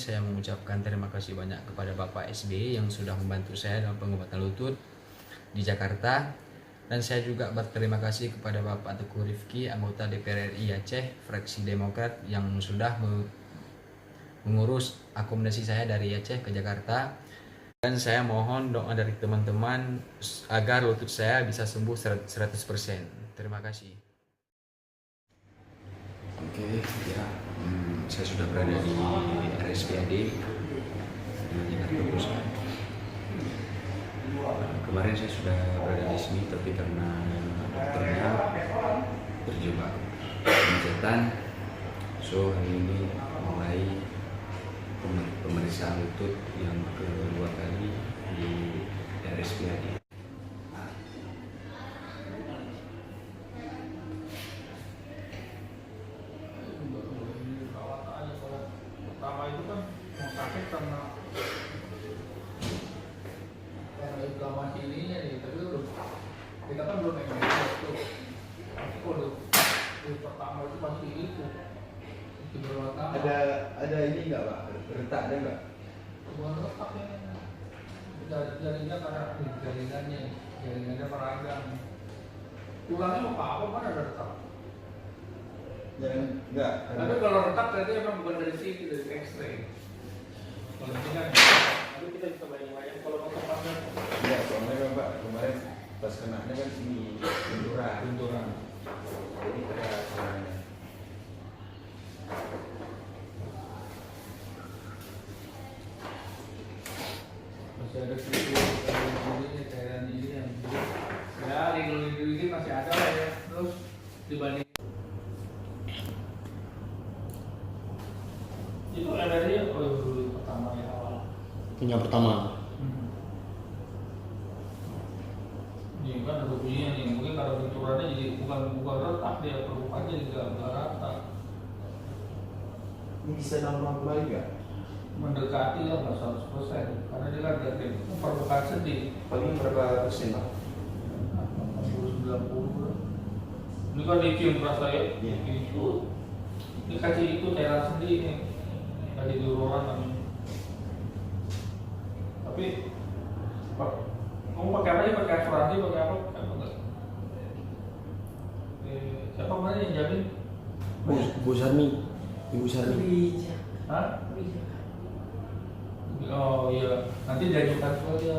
saya mengucapkan terima kasih banyak kepada Bapak SBY yang sudah membantu saya dalam pengobatan lutut di Jakarta. Dan saya juga berterima kasih kepada Bapak Teguh Rifki, anggota DPR RI Aceh, fraksi Demokrat, yang sudah mengurus akomodasi saya dari Aceh ke Jakarta. Dan saya mohon doa dari teman-teman agar lutut saya bisa sembuh 100%. Terima kasih. Oke, ya, saya sudah berada di RSPAD Jakarta Pusat. Kemarin saya sudah berada di sini, tapi karena dokternya terjebak kemacetan, so hari ini mulai pemeriksaan lutut yang kedua kali di RSPAD. Pertama itu kan mau sakit karena inflamasi ininya nih, tapi kita kan belum MRI tuh. Tapi kalau di pertama itu pasti itu beberapa ada ini nggak Pak? Retak ada nggak? bukan retak ya, jaringannya karena jaringannya peragang. Tulangnya mau apa kan ada retak. Jangan nggak. Tapi kalau retak berarti emang bukan dari sini, dari X-ray. Kalau tidak, tapi kita bisa bayang-bayang kalau mau tempatnya. Ya soalnya kan Pak kemarin pas kenanya kan sini benturan. Jadi ada salahnya. Masih ada cairan ini yang ya ini masih ada lah ya. Terus dibanding itu dari pertama ya awal. Yang pertama. Ini kan ada bunyinya nih, mungkin kalau benturannya jadi bukan retak, dia permukaannya juga nggak rata. Ini bisa normal kembali nggak? Mendekati lah, nggak 100%, karena dia kan dari permukaan sedih. Paling berapa persen Pak? 80-90. Ini kan dicium rasa ya, Iya. ini kasih itu cairan sedih nih, kasih diururan namanya. Tapi kamu pakai apa sih? Pakai asuransi, pakai apa? Pakai apa enggak? Siapa kemarin yang jamin? Bu Sarmi. Ibu Sarmi. Hah? Oh iya, nanti diajukan saja.